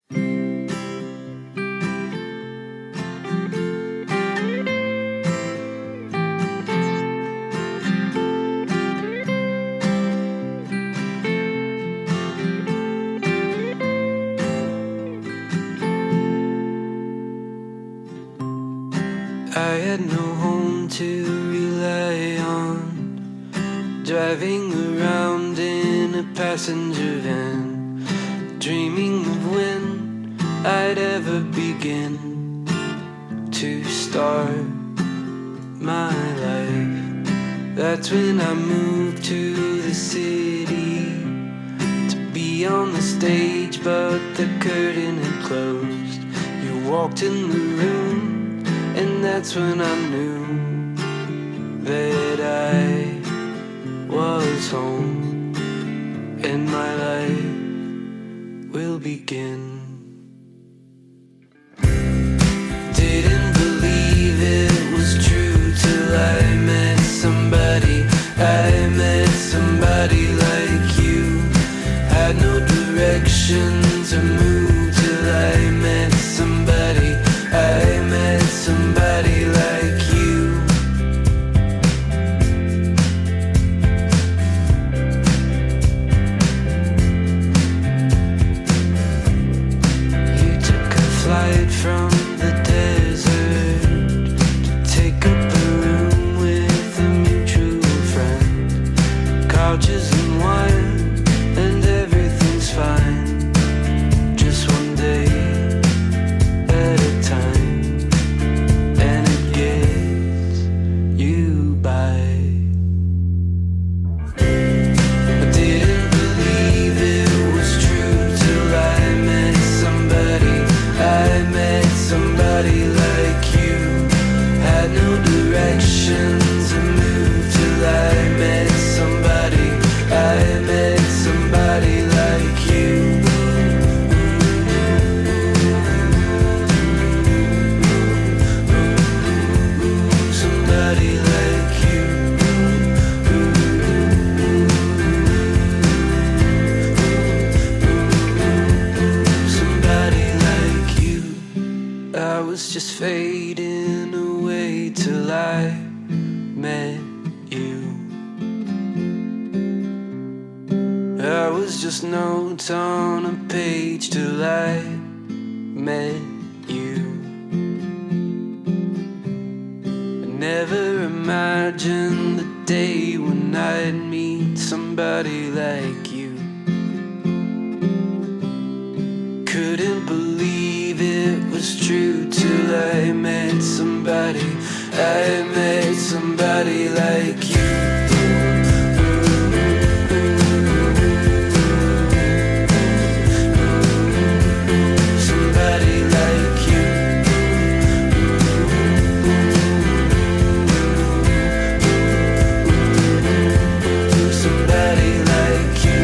I had no home to rely on, driving around in a passenger van, dreaming of when I'd ever begin to start my life. That's when I moved to the city to be on the stage, but the curtain had closed. You walked in the room, and that's when I knew that I was home, and my life will begin. Didn't believe it was true till I met somebody. I met somebody like you. Had no direction to move till I met somebody. I met somebody like you. You took a flight from the desert to take up a room with a mutual friend. Couches and wine and everything's fine. Just one day at a time, and it gets you by. I didn't believe it was true till I met somebody. I met somebody like you. Had no direction to move till I met somebody. I met somebody like you. Somebody like you. Somebody like you. I was just fading away till I met you. I was just notes on a page till I met you. I never imagined the day when I'd meet somebody like you. Couldn't believe it was true till I met somebody. I met somebody like you. Somebody like you. Somebody like you.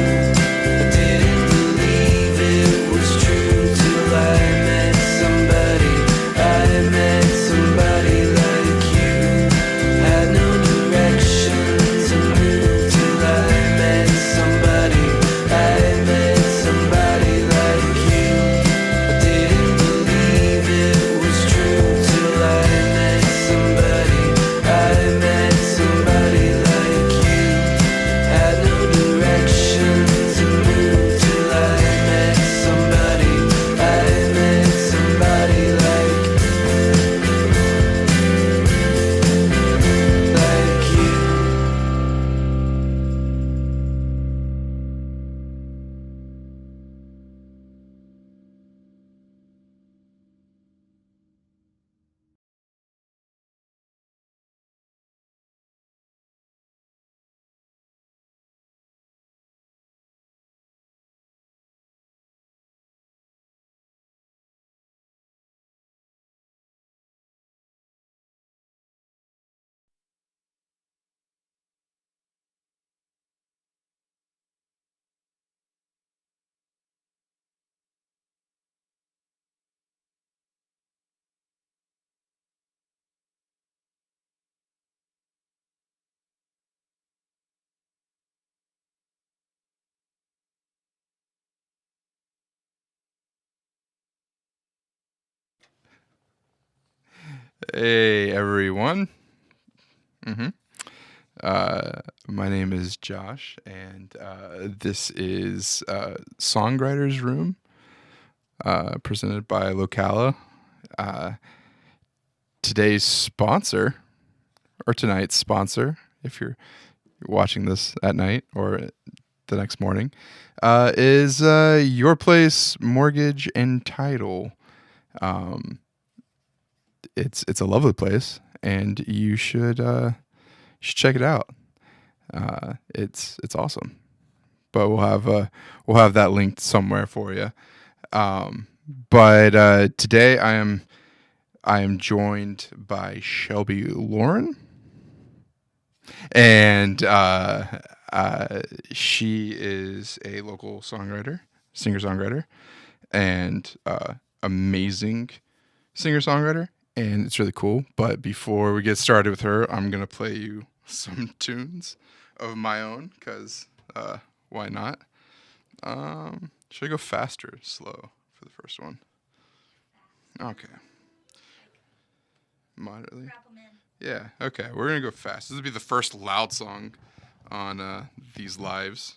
I didn't believe it was true till I met somebody. I met somebody like you. Had no direction Hey everyone. hmm my name is Josh, and this is Songwriters Room, presented by Locala. Uh, today's sponsor, or tonight's sponsor, if you're watching this at night or the next morning, is Your Place Mortgage and Title. Um, it's a lovely place, and you should check it out. It's awesome. But we'll have that linked somewhere for you. Um, but today I am joined by Shelby Lauren, and she is a local songwriter, singer songwriter, and amazing singer songwriter, and it's really cool. But before we get started with her, I'm gonna play you some tunes of my own, because why not? Should I go faster or slow for the first one? Okay. Moderately? Yeah, okay. We're going to go fast. This will be the first loud song on these lives.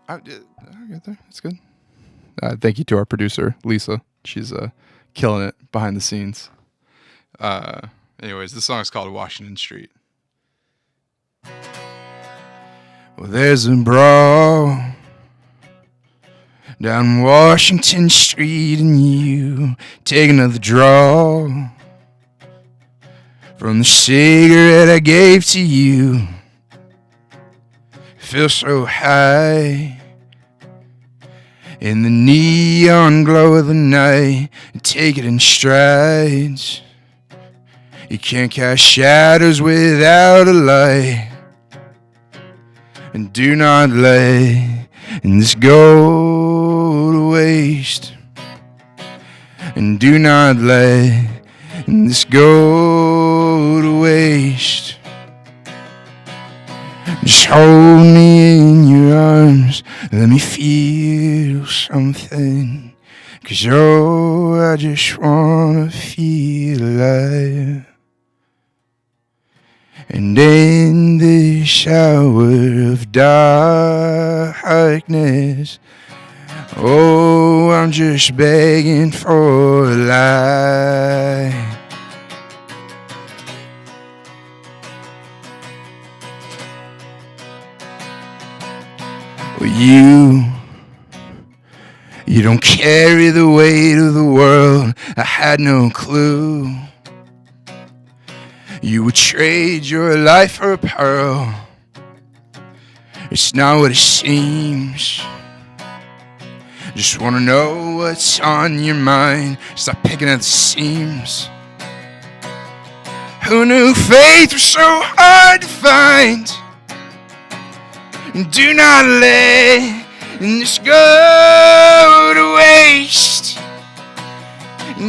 I get there. It's good. Thank you to our producer, Lisa. She's killing it behind the scenes. Anyways, this song is called Washington Street. Well, there's a brawl down Washington Street, and you take another draw from the cigarette I gave to you. Feel so high in the neon glow of the night. Take it in strides. You can't cast shadows without a light. And do not let this go to waste. And do not let this go to waste. Just hold me in your arms. Let me feel something. 'Cause I just wanna feel alive. And in this hour of darkness, oh, I'm just begging for a light. Well, you don't carry the weight of the world. I had no clue. You would trade your life for a pearl. It's not what it seems. Just wanna know what's on your mind. Stop picking at the seams. Who knew faith was so hard to find? Do not let this go to waste.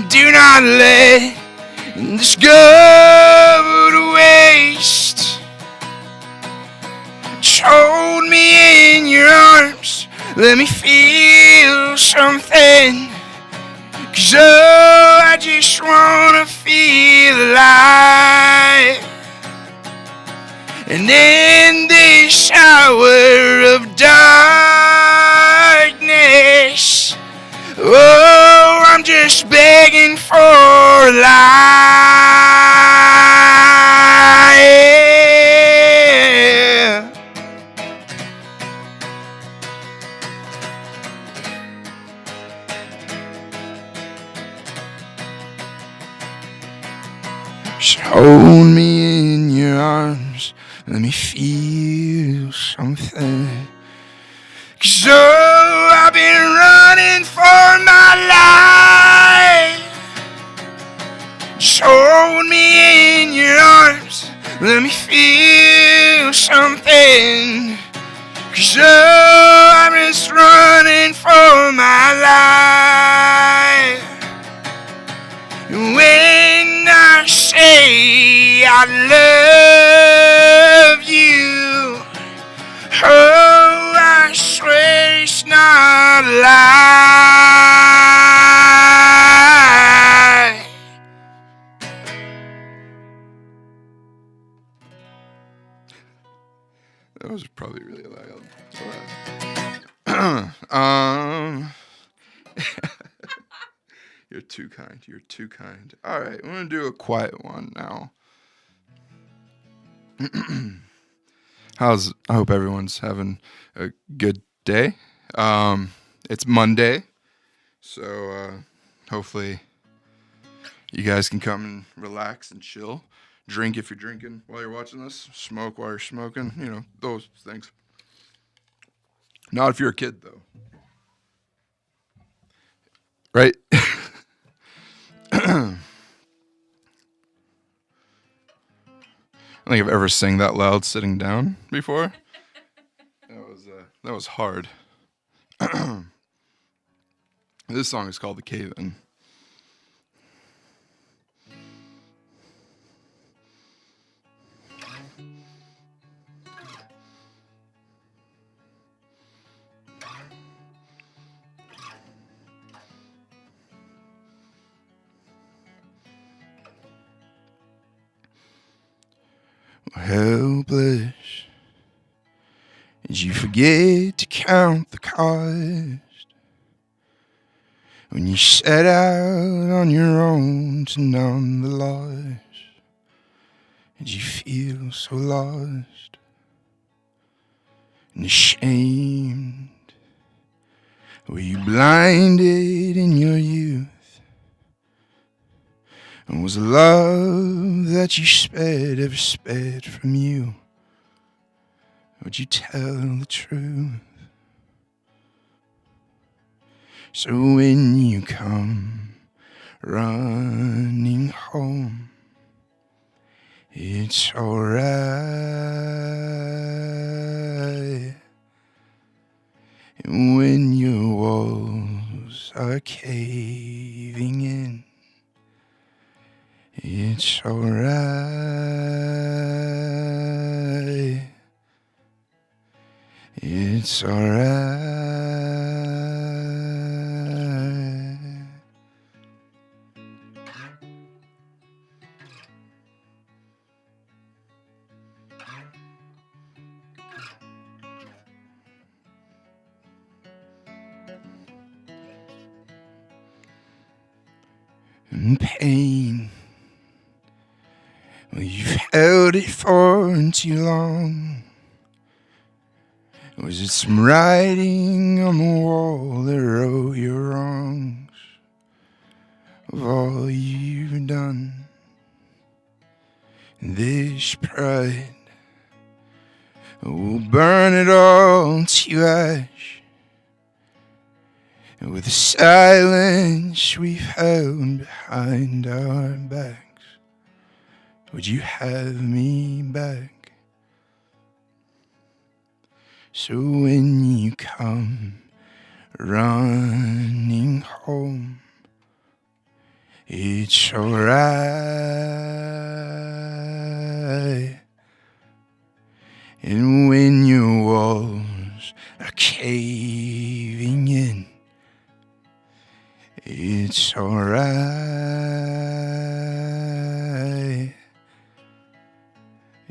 Do not let this go to waste. Just hold me in your arms. Let me feel something. 'Cause I just wanna feel alive. And in this hour of darkness, oh, I'm just begging for life. Just hold me in your arms. Let me feel something. 'Cause oh, I've been running for my life. Just hold me in your arms. Let me feel something. 'Cause oh, I'm just running for my life. When I say I love you, oh, I swear it's not a lie. That was probably really loud. You're too kind. You're too kind. All right, I'm gonna do a quiet one now. I hope everyone's having a good day. It's Monday, so hopefully you guys can come and relax and chill. Drink if you're drinking while you're watching this. Smoke while you're smoking. You know, those things. Not if you're a kid, though. Right? I don't think I've ever sang that loud sitting down before. That was hard. This song is called The Cave-In. Helpless, did you forget to count the cost when you set out on your own to numb the loss? Did you feel so lost and ashamed? Were you blinded in your youth? And was the love that you sped ever sped from you? Would you tell the truth? So when you come running home, it's alright. And when your walls are caving in, it's alright. It's alright. And pain, well, you've held it for too long. Was it some writing on the wall that wrote your wrongs of all you've done? This pride will burn it all to ash. And with the silence we've held behind our backs, would you have me back? So when you come running home, it's alright. And when your walls are caving in, it's alright.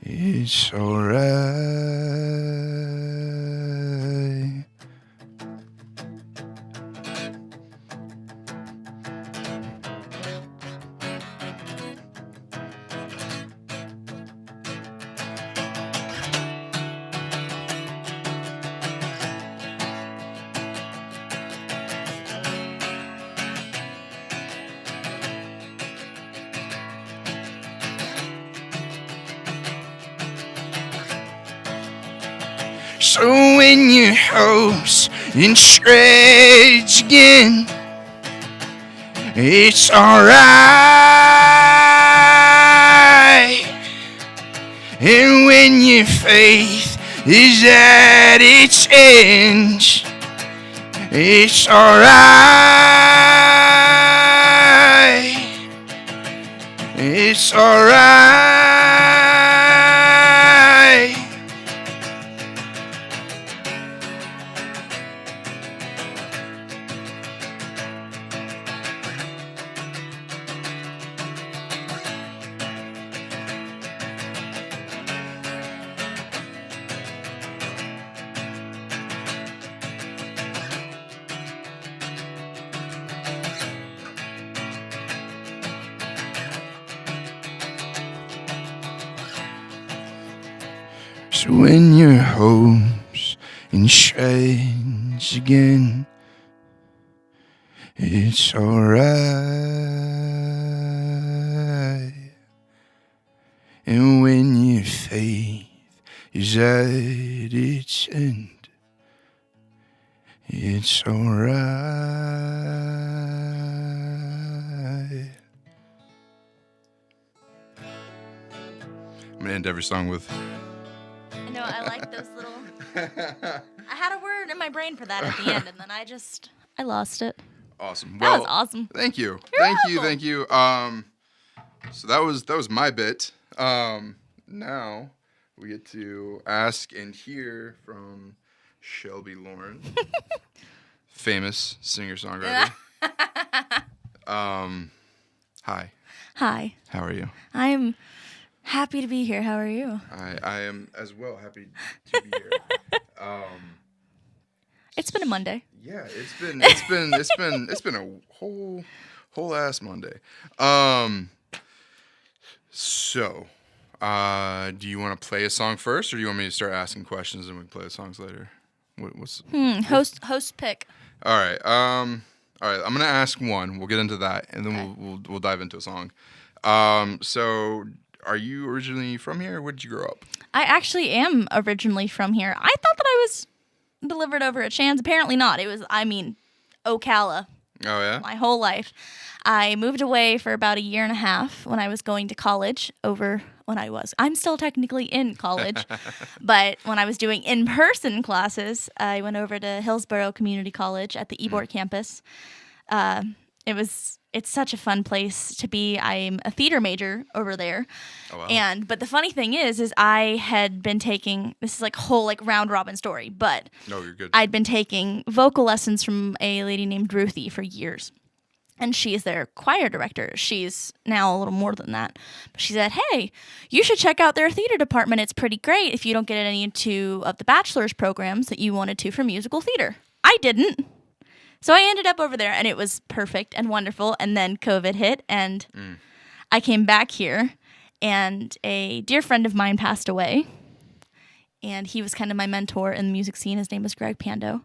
It's alright. So when your hopes in shreds again, it's alright. And when your faith is at its end, it's alright. It's alright. So when your hopes and shreds again, it's alright. And when your faith is at its end, it's alright. I'm gonna end every song with. I know, I like those little. I had a word in my brain for that at the end, and then I lost it. Awesome. That was awesome. Thank you. You're Thank you. So that was my bit. Now we get to ask and hear from Shelby Lauren, famous singer-songwriter. Hi. Hi. How are you? I'm happy to be here. How are you? I am as well happy to be here. It's been a Monday. Yeah, it's been a whole ass Monday. So, do you want to play a song first, or do you want me to start asking questions and we play the songs later? What's Host pick. All right. I'm gonna ask one. We'll get into that, and then we'll dive into a song. So, are you originally from here? Where did you grow up? I actually am originally from here. I thought that I was delivered over at Shands. Apparently not. It was, Ocala. Oh yeah. My whole life. I moved away for about a year and a half when I was going to college I'm still technically in college, but when I was doing in-person classes, I went over to Hillsborough Community College at the Ybor campus. It's such a fun place to be. I'm a theater major over there. Oh, wow. But the funny thing is I had been taking, this is like whole like round robin story, but No, you're good. I'd been taking vocal lessons from a lady named Ruthie for years. And she's their choir director. She's now a little more than that. But she said, hey, you should check out their theater department. It's pretty great if you don't get any of the bachelor's programs that you wanted to for musical theater. I didn't. So I ended up over there, and it was perfect and wonderful. And then COVID hit, and I came back here, and a dear friend of mine passed away. And he was kind of my mentor in the music scene. His name was Greg Pando.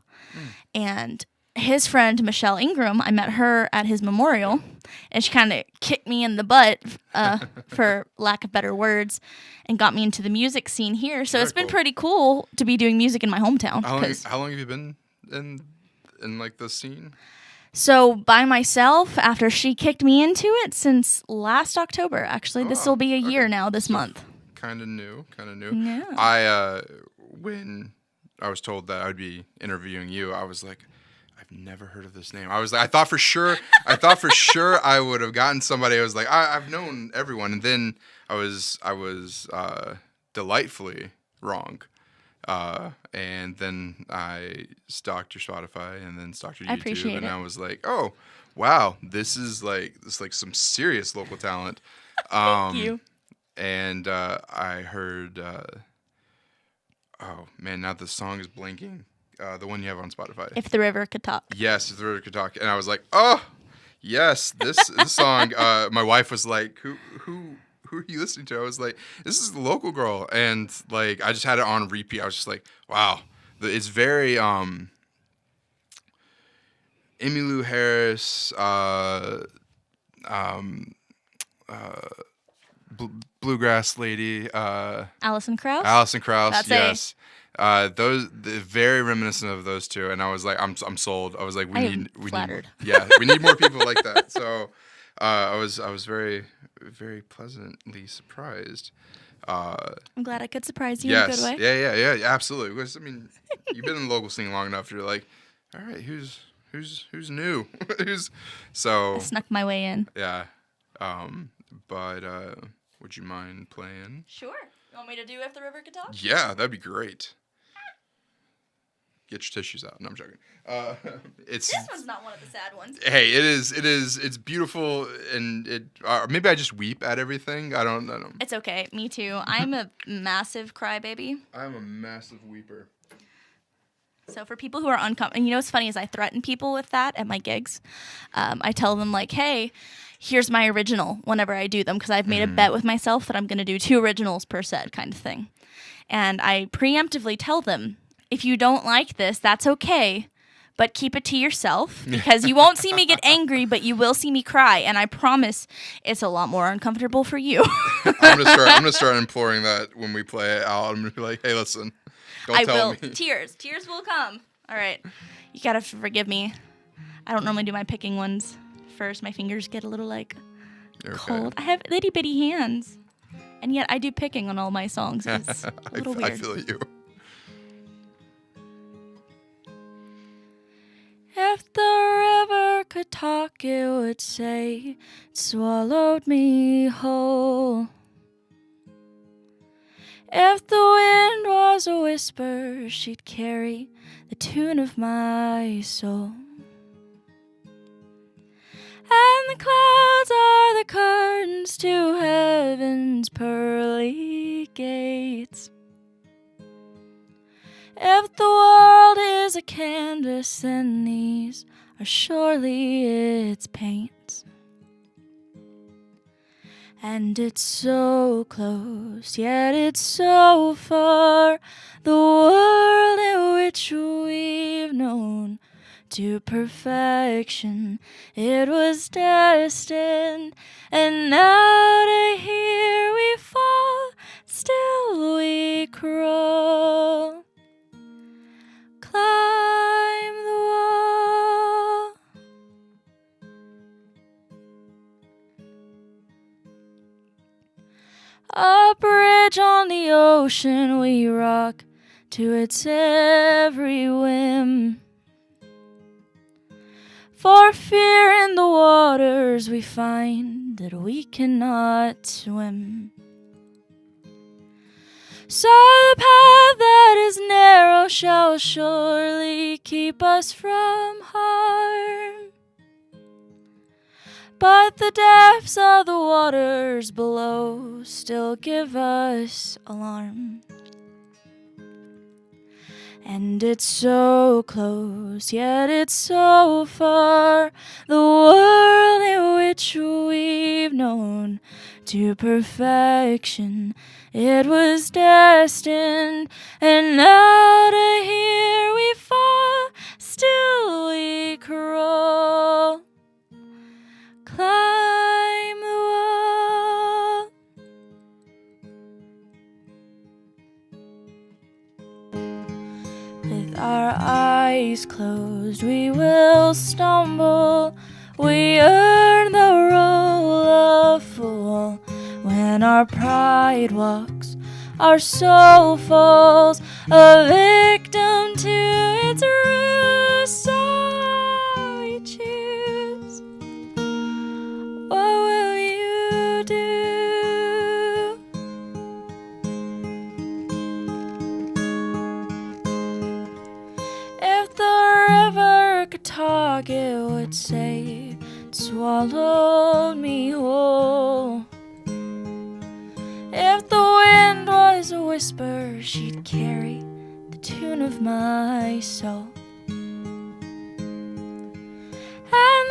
And his friend, Michelle Ingram, I met her at his memorial, and she kind of kicked me in the butt, for lack of better words, and got me into the music scene here. So it's been pretty cool to be doing music in my hometown. How long have you been in like the scene? So by myself, after she kicked me into it, since last October, actually. This will be a year now this month. Kind of new. Yeah. When I was told that I would be interviewing you, I was like, I've never heard of this name. I was like, I thought for sure I would have gotten somebody. I was like, I've known everyone, and then I was delightfully wrong. And then I stalked your Spotify, and then stalked your YouTube, I appreciate and it. I was like, oh wow, this is like some serious local talent. Thank you. And I heard, oh man, now the song is blinking. The one you have on Spotify. If the River Could Talk. Yes, If the River Could Talk. And I was like, oh, yes, this song. My wife was like, who are you listening to? I was like, this is the local girl. And like, I just had it on repeat. I was just like, wow. It's very Emmylou Harris, bluegrass lady, Allison Krauss? Alison Krauss, That's yes. Those very reminiscent of those two, and I was like, I'm sold. I was like, we need more people like that. So I was very, very pleasantly surprised. I'm glad I could surprise you Yes, in a good way. yeah, absolutely. Because I mean, you've been in the local scene long enough. You're like, all right, who's new? So I snuck my way in. yeah, but would you mind playing? Sure. You want me to do If the River Could Talk? Yeah, that'd be great. Get your tissues out. No, I'm joking. It's This one's not one of the sad ones. hey, it is. It's beautiful, and it. Maybe I just weep at everything. I don't. It's okay. Me too. I'm a massive crybaby. I'm a massive weeper. So for people who are uncomfortable, and you know what's funny is I threaten people with that at my gigs. I tell them like, hey, here's my original whenever I do them because I've made a bet with myself that I'm going to do 2 originals per set kind of thing. And I preemptively tell them, if you don't like this, that's okay, but keep it to yourself because you won't see me get angry, but you will see me cry. And I promise it's a lot more uncomfortable for you. I'm gonna start imploring that when we play it out. I'm gonna be like, hey, listen, don't tell me. Tears will come. All right, you gotta forgive me. I don't normally do my picking ones first. My fingers get a little like cold. I have itty bitty hands, and yet I do picking on all my songs. It's a little weird. I feel you. If the river could talk, it would say it swallowed me whole. If the wind was a whisper, she'd carry the tune of my soul. And the clouds are the curtains to heaven's pearly gates. If the world is a canvas, then these are surely its paints. And it's so close, yet it's so far, the world in which we've known to perfection. It was destined, and now to here we fall, still we crawl. Climb the wall. A bridge on the ocean we rock to its every whim. For fear in the waters we find that we cannot swim. So the path that is narrow shall surely keep us from harm. But the depths of the waters below still give us alarm. And it's so close, yet it's so far, the world in which we've known to perfection. It was destined, and now to here we fall, still we crawl. Climb the wall. With our eyes closed, we will stumble. We earn the role of fool. When our pride walks, our soul falls, a victim to its ruse. So we choose. What will you do? If the river could talk, it would say it swallowed me whole. If the wind was a whisper, she'd carry the tune of my soul. And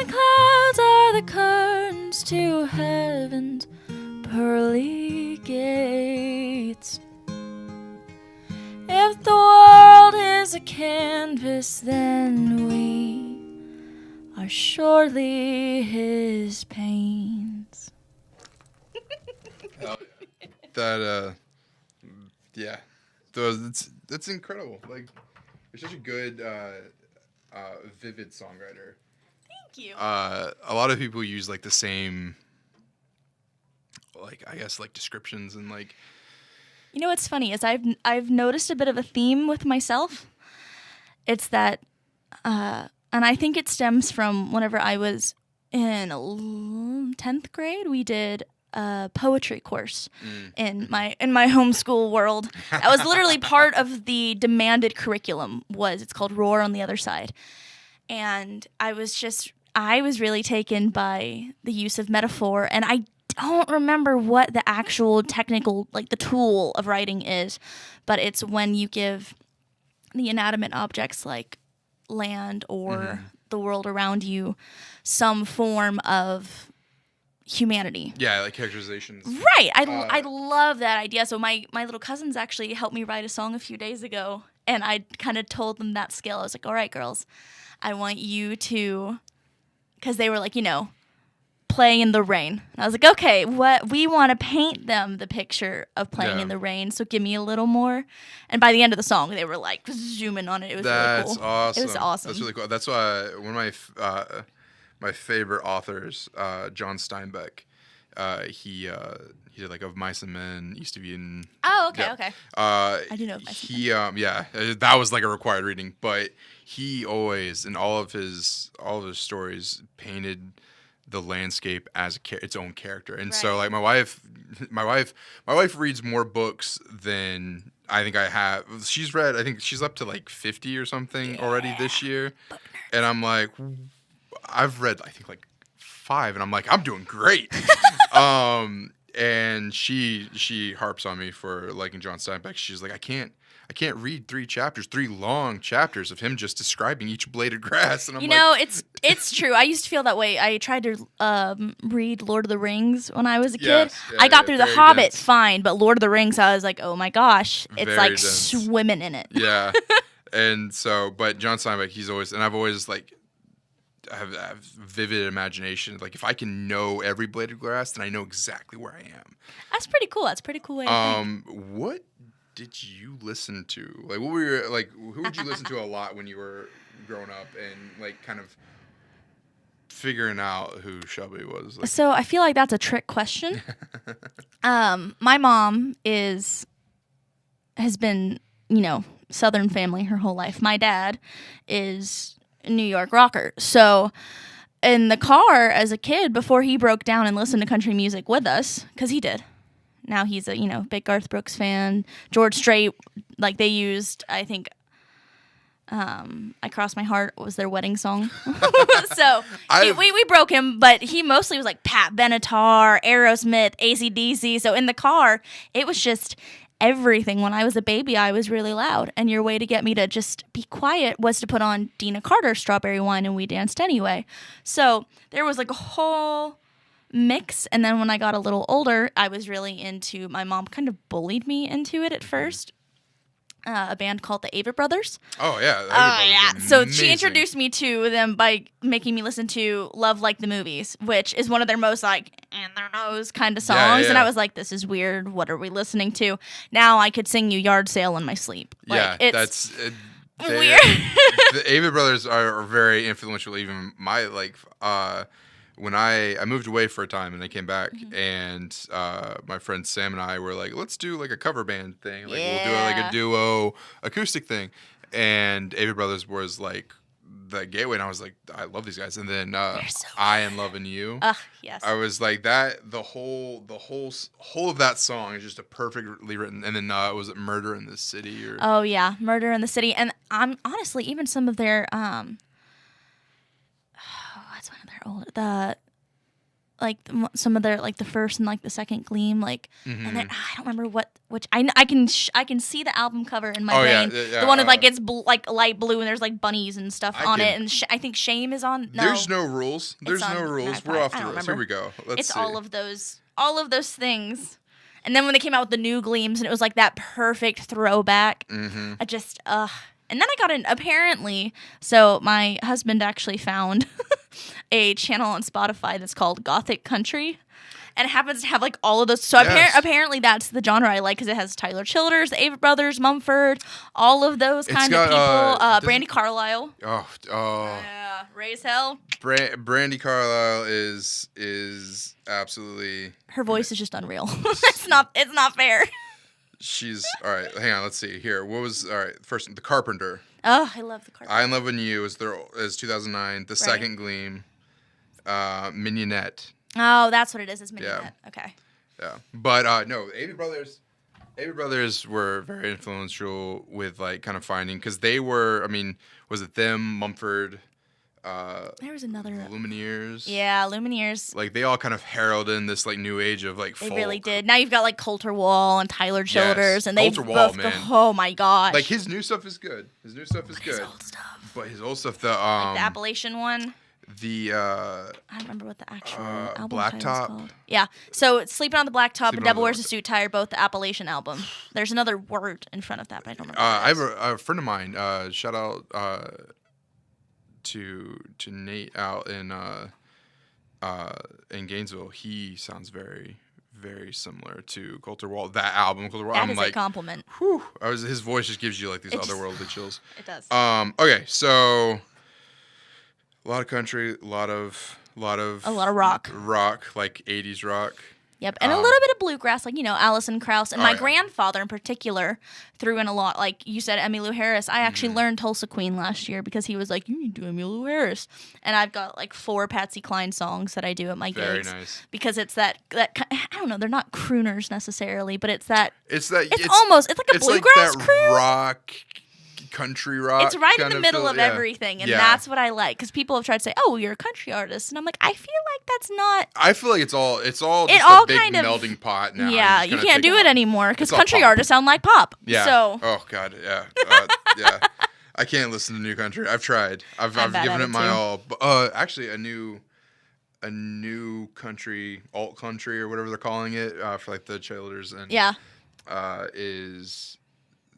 the clouds are the curtains to heaven's pearly gates. If the world is a canvas, then we are surely his pains. Yeah, that's incredible. Like, you're such a good, vivid songwriter. Thank you. A lot of people use like the same, like, I guess, like descriptions and like. You know what's funny is I've noticed a bit of a theme with myself. It's that, and I think it stems from whenever I was in 10th grade, we did a poetry course in my homeschool world. That was literally part of the demanded curriculum. It's called Roar on the Other Side, and I was really taken by the use of metaphor, and I don't remember what the actual technical, like the tool of writing is, but it's when you give the inanimate objects like land or the world around you some form of humanity. Yeah, like characterizations. Right. I love that idea. So my little cousins actually helped me write a song a few days ago, and I kind of told them that skill. I was like, all right, girls, I want you to, because they were like, playing in the rain. And I was like, okay, what we want to paint them the picture of playing in the rain. So give me a little more. And by the end of the song, they were like zooming on it. It was really cool. That's awesome. It was awesome. That's really cool. That's why one of my favorite authors, John Steinbeck, he did like Of Mice and Men. Used to be in. Oh, okay, okay. I do know Of Mice and Men. That was like a required reading. But he always, in all of his stories, painted the landscape as its own character. And so like my wife reads more books than I think I have. I think she's up to like 50 or something already this year. And I'm like, I've read I think like 5, and I'm like, I'm doing great. And she harps on me for liking John Steinbeck. She's like, I can't read 3 long chapters of him just describing each blade of grass. And I'm it's true. I used to feel that way. I tried to read Lord of the Rings when I was a kid. Yes, I got through The Hobbit dense. fine, but Lord of the Rings, I was like, oh my gosh, it's Very like dense. swimming in it. Yeah. And so, but John Steinbeck, I've always like, I have vivid imagination. Like if I can know every blade of grass, then I know exactly where I am. That's pretty cool. That's a pretty cool way to think. What did you listen to? Like, what were your, like, who would you listen to a lot when you were growing up and, like, kind of figuring out who Shelby was? Like, So I feel like that's a trick question. My mom has been, Southern family her whole life. My dad is a New York rocker. So in the car as a kid, before he broke down and listened to country music with us, because he did. Now he's a, big Garth Brooks fan. George Strait, like they used, I think, I Cross My Heart was their wedding song. So we broke him, but he mostly was like Pat Benatar, Aerosmith, AC/DC. So in the car, it was just everything. When I was a baby, I was really loud. And your way to get me to just be quiet was to put on Dina Carter's Strawberry Wine, and we danced anyway. So there was like a whole mix. And then when I got a little older, I was really into, my mom kind of bullied me into it at first, a band called the Avett Brothers. oh yeah. So she introduced me to them by making me listen to Love Like the Movies, which is one of their most like in their nose kind of songs. Yeah. And I was like, this is weird. What are we listening to? Now I could sing you Yard Sale in my sleep. Like, Yeah, it's weird. weird. The Avett Brothers are very influential. Even my when I moved away for a time and I came back, and my friend Sam and I were like, let's do like a cover band thing. Like we'll do like a duo acoustic thing. And Avett Brothers was like the gateway, and I was like, I love these guys. And then so I Am Loving You. Yes. I was like that. The whole of that song is just a perfectly written. And then was it Murder in the City or? Oh yeah, Murder in the City. And I'm honestly, even some of their what's one of their older, some of their like the first and like the second Gleam, like, and then I don't remember which I can see the album cover in my brain. Yeah, the one with like it's like light blue and there's like bunnies and stuff on it, and I think Shame is on. No, There's no rules. There's no rules. We're off the rails. Here we go. Let's see. All of those things. And then when they came out with the new Gleams, and it was like that perfect throwback. I just and then I got in, apparently, so my husband actually found a channel on Spotify that's called Gothic Country. And it happens to have like all of those. So apparently that's the genre I like, because it has Tyler Childers, the Avett Brothers, Mumford, all of those kind of people. Brandy Carlisle. Oh. Yeah, Raise Hell. Brandy Carlisle is absolutely. Her voice is just unreal. It's not fair. She's all right. Hang on, let's see here. What was all right? First, The Carpenter. Oh, I love The Carpenter. I Am Loving You is 2009. The second Gleam. Mignonette. Oh, that's what it is. It's Mignonette. Yeah. Okay. Yeah, but no, Avett Brothers were very influential with like kind of finding, because they were. I mean, was it them, Mumford, There was another. Lumineers. Yeah, Lumineers. Like, they all kind of herald in this, like, new age of, like, They folk. really did. Now you've got, like, Coulter Wall and Tyler Childers. And they've Coulter Wall, both man. oh, my gosh. Like, his new stuff is good. His old stuff. But his old stuff, like the Appalachian one. I don't remember what the actual album Blacktop. title is called. Yeah. So Sleeping on the Blacktop and Sleeping on Devil the Wears a Suit Tie are both the Appalachian album. There's another word in front of that, but I don't remember. I have a friend of mine. Shout out to Nate out in Gainesville. He sounds very, very similar to Coulter Wall. That album, Coulter Wall. That I'm is like, a compliment. whew. His voice just gives you like these otherworldly chills. It does. Okay, so a lot of country, a lot of rock. Rock, like 80s rock. Yep, and a little bit of bluegrass, like, Allison Krauss. And my yeah. grandfather in particular threw in a lot. Like you said, Emmylou Harris. I actually learned Tulsa Queen last year because he was like, you need to do Emmylou Harris. And I've got like 4 Patsy Cline songs that I do at my Very gigs. nice. Because it's that I don't know, they're not crooners necessarily, but it's like a bluegrass like that croon. rock, country rock. It's right in the kind middle of yeah. everything, and Yeah. that's what I like. Because people have tried to say, "Oh, you're a country artist," and I'm like, I feel like that's not. I feel like it's all just a big kind of melding pot now. Yeah, you can't do it anymore because It's all country pop. artists sound like pop. Yeah. So Oh God. Yeah. Yeah. I can't listen to new country. I've tried. I've bad given at it it my too. all. But, actually, a new country, alt country or whatever they're calling it for like the Childers and yeah, is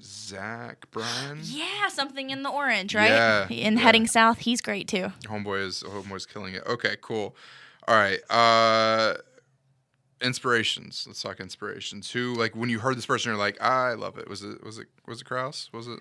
Zach Bryan. yeah, something in the orange, right? Yeah, And heading south, he's great too. Homeboy's killing it. Okay, cool. All right. Inspirations. Let's talk inspirations. Who, like, when you heard this person, you're like, I love it. Was it Krauss? Was it?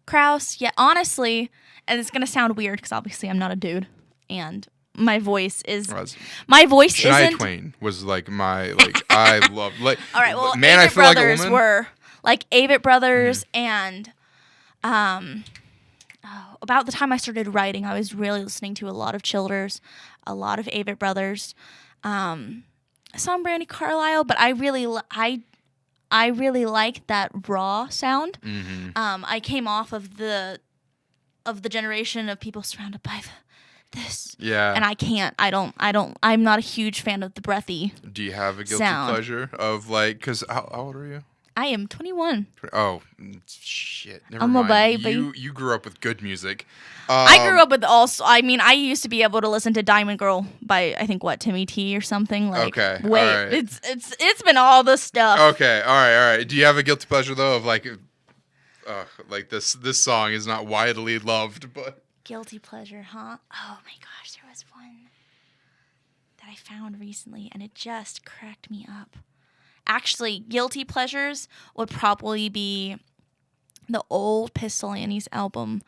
Krauss, yeah, honestly, and it's gonna sound weird because obviously I'm not a dude, and my voice isn't. Shania Twain was like I love like. All right, well, man, Avett I feel like a Brothers woman. were like Avett Brothers, and about the time I started writing, I was really listening to a lot of Childers, a lot of Avett Brothers, some Brandi Carlile, but I really like that raw sound. Mm-hmm. I came off of the generation of people surrounded by this. Yeah. And I'm not a huge fan of the breathy. Do you have a guilty sound. pleasure of like, because how old are you? I am 21. Oh, shit. Never I'm a mind. baby. You grew up with good music. I grew up with I used to be able to listen to Diamond Girl by, I think, Timmy T or something. Like, Okay, wait, all right. it's been all the stuff. Okay, all right. Do you have a guilty pleasure though of like this song is not widely loved, but Guilty pleasure, huh? Oh my gosh, there was one that I found recently, and it just cracked me up. Actually, guilty pleasures would probably be the old Pistol Annie's album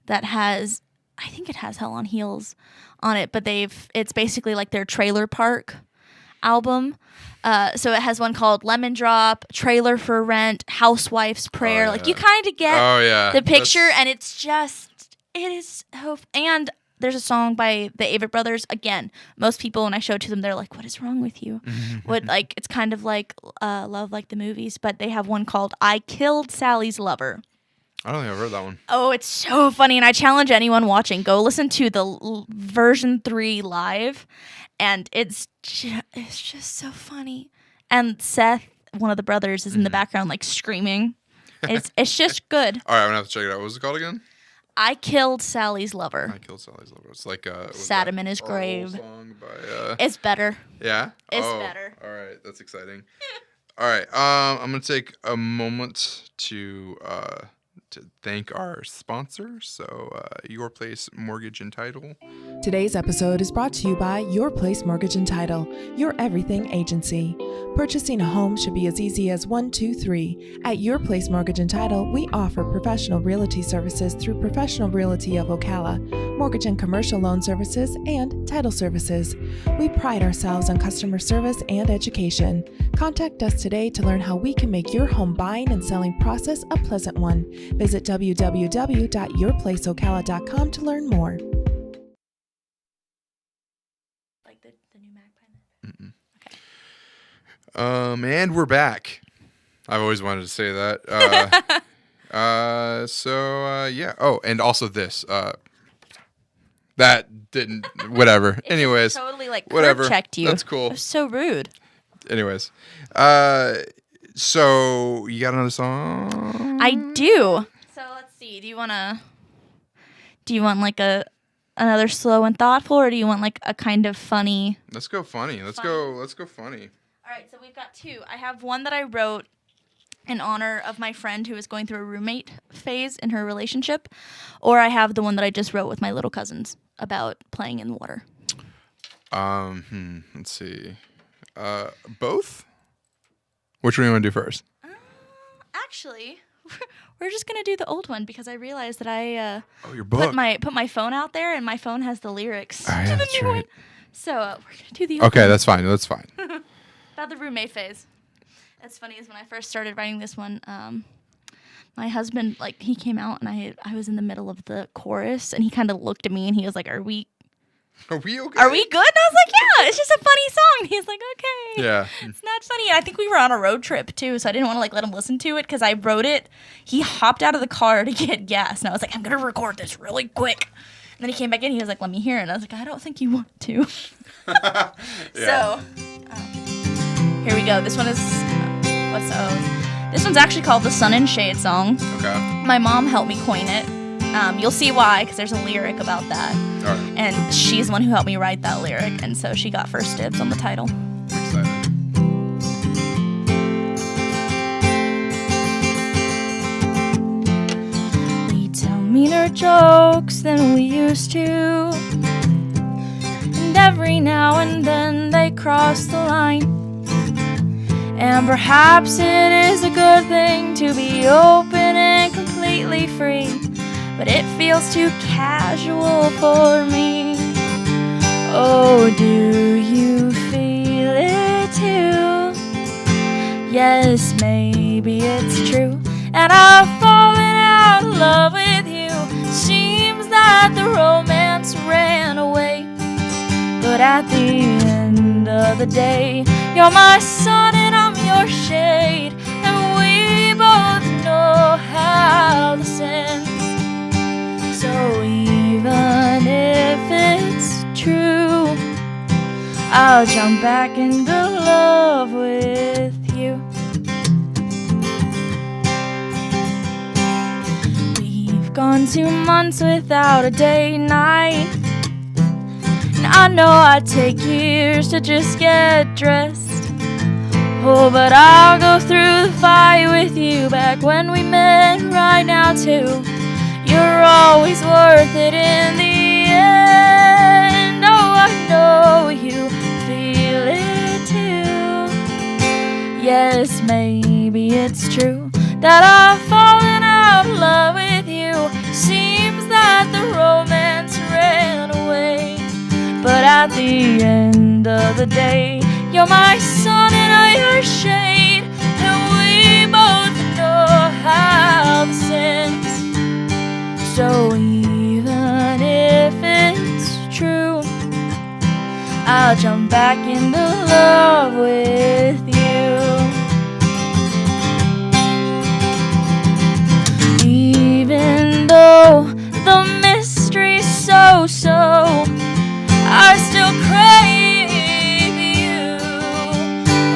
that has, I think it has Hell on Heels on it, but it's basically like their trailer park album. So it has one called Lemon Drop, Trailer for Rent, Housewife's Prayer. Oh, yeah. Like, you kind of get the picture, and it is hope. And there's a song by the Avett Brothers. Again, most people, when I show it to them, they're like, "What is wrong with you?" It's kind of like Love Like the Movies, but they have one called I Killed Sally's Lover. I don't think I've heard that one. Oh, it's so funny, and I challenge anyone watching, go listen to the version 3 live, and it's just so funny. And Seth, one of the brothers, is in the background like screaming. It's just good. All right, I'm gonna have to check it out. What was it called again? I Killed Sally's Lover. I Killed Sally's Lover. It's like Sat him in his grave. Song by, It's better. Yeah? It's better. All right, that's exciting. All right, I'm going to take a moment to thank our sponsor, Your Place Mortgage and Title. Today's episode is brought to you by Your Place Mortgage and Title, your everything agency. Purchasing a home should be as easy as 1, 2, 3. At Your Place Mortgage and Title, we offer professional realty services through Professional Realty of Locala, mortgage and commercial loan services, and title services. We pride ourselves on customer service and education. Contact us today to learn how we can make your home buying and selling process a pleasant one. Visit www.yourplaceocala.com to learn more. Like the new Magpie. And we're back. I've always wanted to say that. Yeah. Oh, and also this. That didn't. Whatever. Anyways. Totally like whatever. curb checked you. That's cool. It was so rude. Anyways. So you got another song? I do. So let's see. Do you want like another slow and thoughtful, or do you want like a kind of funny? Let's go funny. Let's go funny. All right, so we've got two. I have one that I wrote in honor of my friend who is going through a roommate phase in her relationship, or I have the one that I just wrote with my little cousins about playing in the water. Let's see. Both? Which one do you want to do first? Actually, we're just gonna do the old one because I realized that I your book. put my phone out there and my phone has the lyrics Oh, yeah, to the that's new right. one. So we're gonna do the old Okay, one. that's fine. That's fine. About the roommate phase. That's funny is when I first started writing this one, my husband, like, he came out and I was in the middle of the chorus and he kind of looked at me and he was like, Are we Are we okay? good? And I was like, yeah, it's just a funny song. And he's like, okay. Yeah. It's not funny. And I think we were on a road trip too, so I didn't want to like let him listen to it because I wrote it. He hopped out of the car to get gas and I was like, I'm going to record this really quick. And then he came back in, he was like, let me hear it. And I was like, I don't think you want to. So, here we go. This one is, this one's actually called the Sun and Shade song. Okay. My mom helped me coin it. You'll see why, because there's a lyric about that. All right. And she's the one who helped me write that lyric, and so she got first dibs on the title. Excited. We tell meaner jokes than we used to, and every now and then they cross the line. And perhaps it is a good thing to be open and completely free, but it feels too casual for me. Oh, do you feel it too? Yes, maybe it's true, and I've fallen out of love with you. Seems that the romance ran away, but at the end of the day, you're my sun and I'm your shade, and we both know how this ends. So even if it's true, I'll jump back into love with you. We've gone 2 months without a day night, and I know I'd take years to just get dressed. Oh, but I'll go through the fire with you back when we met right now too. You're always worth it in the end. Oh, I know you feel it too. Yes, maybe it's true that I've fallen out of love with you. Seems that the romance ran away, but at the end of the day, you're my sun and I'm your shade, and we both know how this ends. So even if it's true, I'll jump back into love with you. Even though the mystery's so, I still crave you.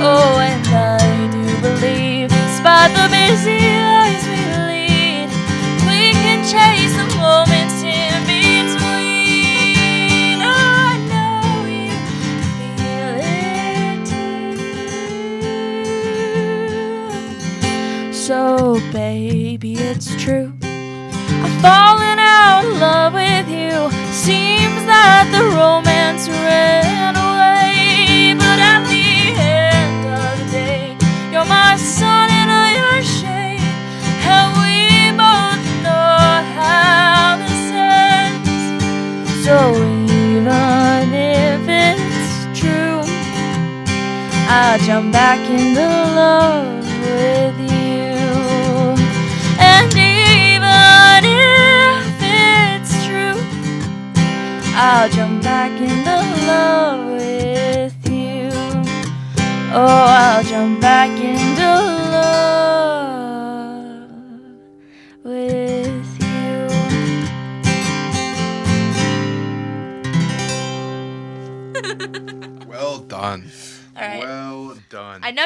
Oh, and I do believe, despite the busy lives we lead, we can chase the moments in between. Oh, I know you feel it too. So, baby, it's true, I've fallen out of love with you. Seems that the romance ran away, but at the end of the day, you're my sun and I'm your shade, and we both know how this ends. So even if it's true, I'll jump back into love with you. And even if it's true, I'll jump back into love with you. Oh, I'll jump back into love.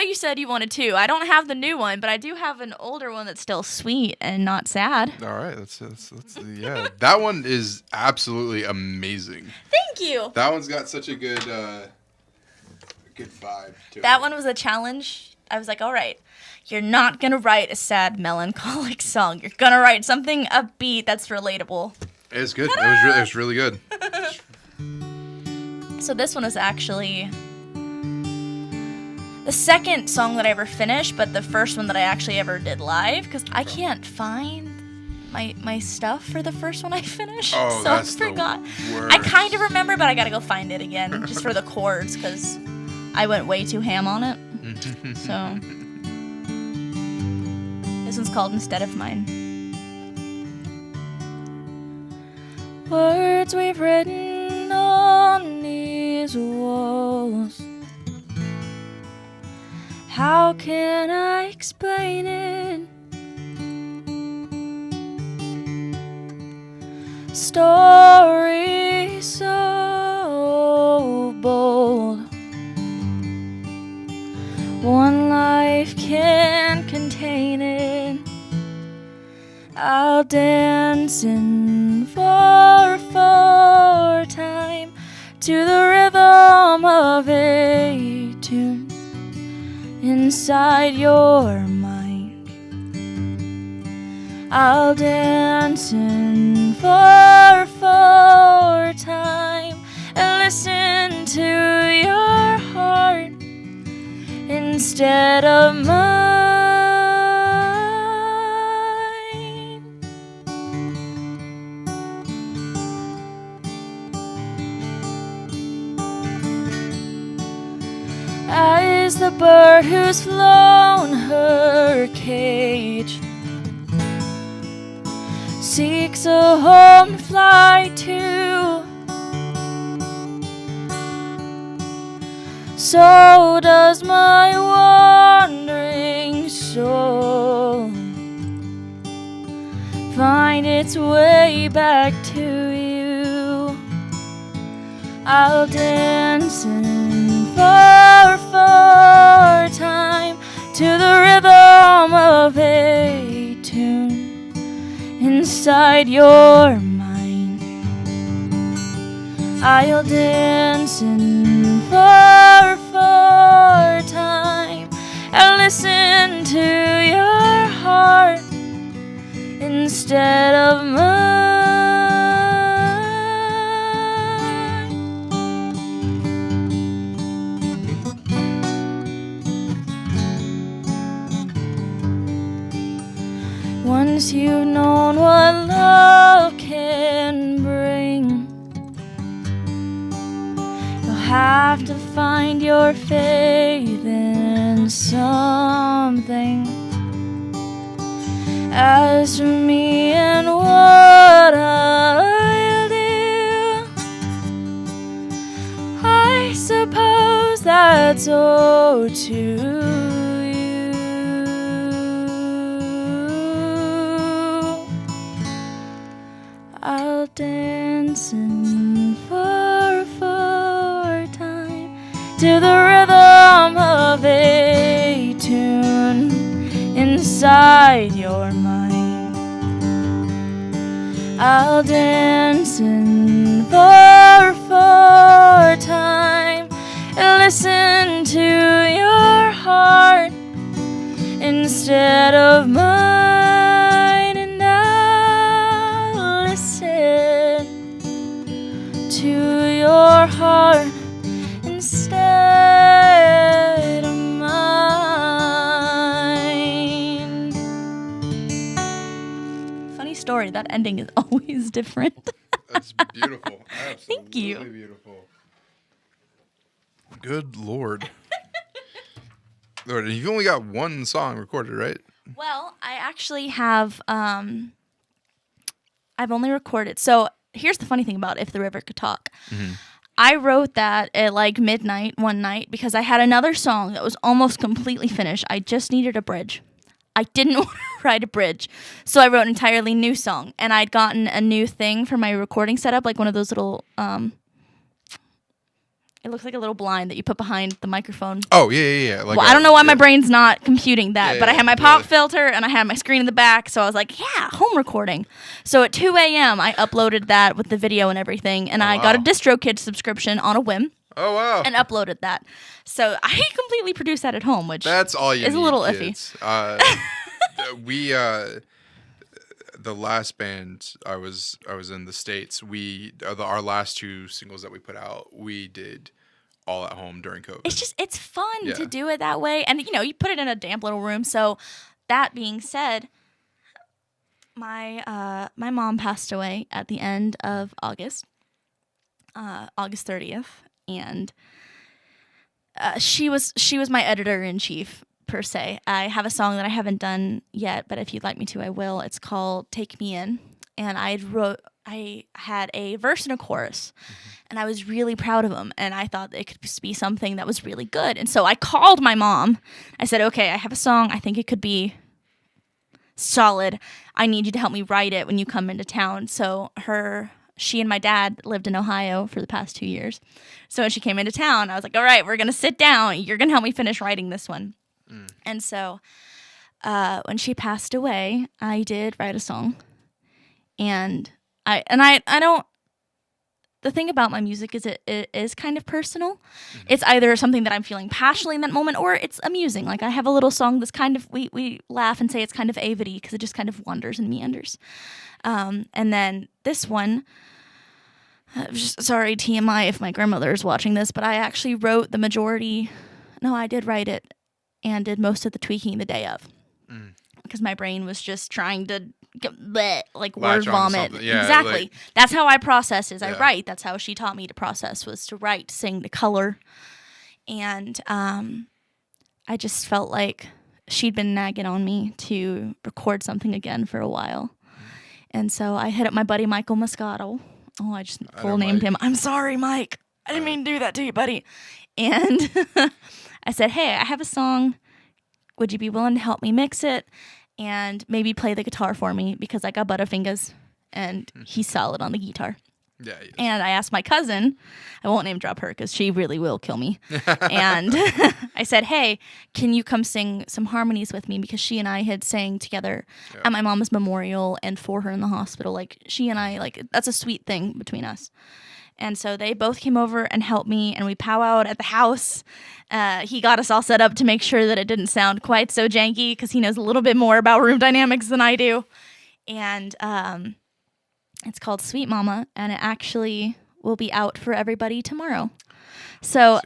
you said you wanted two. I don't have the new one, but I do have an older one that's still sweet and not sad. All right, let's yeah. That one is absolutely amazing. Thank you. That one's got such a good vibe to it. That one was a challenge. I was like, all right, you're not going to write a sad, melancholic song. You're going to write something upbeat that's relatable. It was good. It was really good. So this one is actually the second song that I ever finished, but the first one that I actually ever did live, because I can't find my stuff for the first one I finished. Oh, so that's I forgot. the worst. I kind of remember, but I got to go find it again, just for the chords, because I went way too ham on it. So this one's called Instead of Mine. Words we've written on these walls. How can I explain it? Story so bold, one life can't contain it. I'll dance in 4/4 time to the rhythm of a tune inside your mind. I'll dance in 4/4 time and listen to your heart instead of mine. As the bird who's flown her cage seeks a home to fly to, so does my wandering soul find its way back to you. I'll dance in 4/4 time to the rhythm of a tune inside your mind. I'll dance in 4/4 time and listen to your heart instead of mine. Once you've known what love can bring, you'll have to find your faith in something. As for me and what I'll do, I suppose that's all to I'll dance in 4/4 time to the rhythm of a tune inside your mind. I'll dance in 4/4 time and listen to your heart instead of mine. To your heart instead of mine. Funny story, that ending is always different. That's beautiful. Absolutely Thank you. Beautiful. Good Lord. Lord, you've only got one song recorded, right? Well, I actually have, I've only recorded, so here's the funny thing about If the River Could Talk. Mm-hmm. I wrote that at like midnight one night because I had another song that was almost completely finished. I just needed a bridge. I didn't want to write a bridge, so I wrote an entirely new song. And I'd gotten a new thing for my recording setup, like one of those little, It looks like a little blind that you put behind the microphone. Oh, yeah. Like Well, I don't know why my brain's not computing that, Yeah, but I yeah, had my pop filter and I had my screen in the back, so I was like, yeah, home recording. So at 2 a.m., I uploaded that with the video and everything, and I got a wow. DistroKid subscription on a whim Oh, wow. and uploaded that. So I completely produced that at home, which That's all you is need, a little kids. We the last band I was in the States, our last 2 singles that we put out, we did all at home during COVID. it's fun Yeah. to do it that way, and you put it in a damp little room. So that being said, my mom passed away at the end of August 30th, and she was my editor-in-chief per se. I have a song that I haven't done yet, but if you'd like me to, I will. It's called Take Me In, and I had a verse and a chorus, and I was really proud of them, and I thought it could be something that was really good. And so I called my mom. I said, okay, I have a song. I think it could be solid. I need you to help me write it when you come into town. So she and my dad lived in Ohio for the past 2 years. So when she came into town, I was like, all right, we're going to sit down. You're going to help me finish writing this one. And so when she passed away, I did write a song. And I don't, the thing about my music is it is kind of personal. It's either something that I'm feeling passionately in that moment, or it's amusing. Like I have a little song that's kind of, we laugh and say it's kind of avity because it just kind of wanders and meanders. And then this one, sorry, TMI if my grandmother is watching this, but I actually wrote the majority. No, I did write it and did most of the tweaking the day of. Because my brain was just trying to like word vomit. Yeah, exactly. like, that's how I process is I Yeah. write. That's how she taught me to process, was to write, sing, to color. And I just felt like she'd been nagging on me to record something again for a while. And so I hit up my buddy Michael Moscato. Oh, I just full named him. I'm sorry, Mike. I didn't mean to do that to you, buddy. And I said, hey, I have a song. Would you be willing to help me mix it and maybe play the guitar for me? Because I got butterfingers and he's solid on the guitar. Yeah. He is. And I asked my cousin, I won't name drop her because she really will kill me. And I said, hey, can you come sing some harmonies with me? Because she and I had sang together at my mom's memorial and for her in the hospital. Like she and I, like that's a sweet thing between us. And so they both came over and helped me, and we powwowed at the house. He got us all set up to make sure that it didn't sound quite so janky because he knows a little bit more about room dynamics than I do. And it's called Sweet Mama, and it actually will be out for everybody tomorrow. So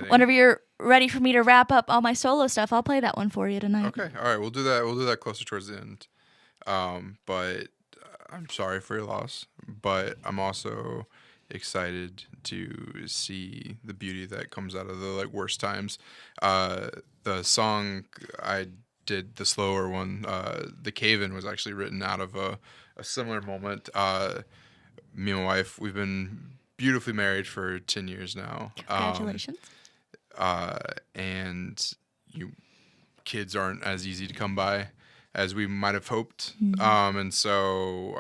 whenever you're ready for me to wrap up all my solo stuff, I'll play that one for you tonight. Okay. All right. We'll do that. We'll do that closer towards the end. But I'm sorry for your loss, but I'm also excited to see the beauty that comes out of the like worst times. The song I did, the slower one, the Cave-In, was actually written out of a similar moment. Me and my wife, we've been beautifully married for 10 years now. Congratulations. And kids aren't as easy to come by as we might have hoped. And so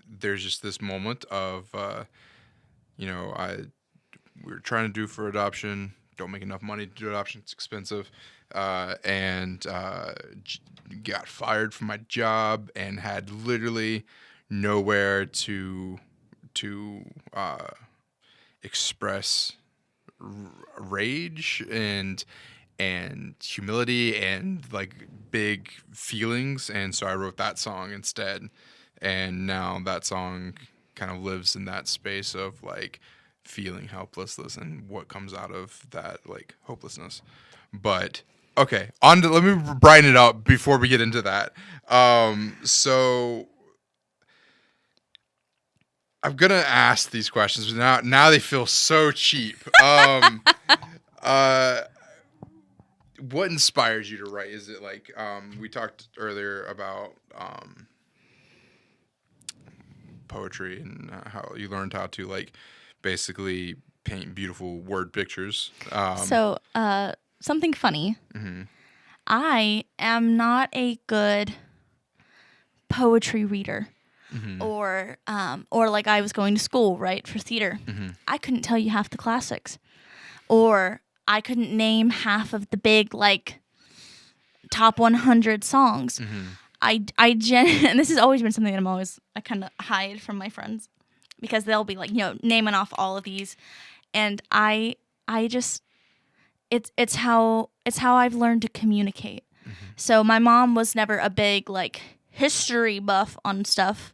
there's just this moment of we were trying to do for adoption, don't make enough money to do adoption, it's expensive, and got fired from my job and had literally nowhere to express rage and humility and like big feelings, and so I wrote that song instead, and now that song kind of lives in that space of like feeling helplessness and what comes out of that like hopelessness. But okay, let me brighten it up before we get into that. So I'm gonna ask these questions now they feel so cheap. What inspires you to write? Is it like we talked earlier about poetry and how you learned how to like basically paint beautiful word pictures. So something funny. I am not a good poetry reader. Or like I was going to school, right, for theater. I couldn't tell you half the classics. or I couldn't name half of the big like top 100 songs. And this has always been something that I kind of hide from my friends, because they'll be like, naming off all of these, and I just it's how I've learned to communicate. So my mom was never a big like history buff on stuff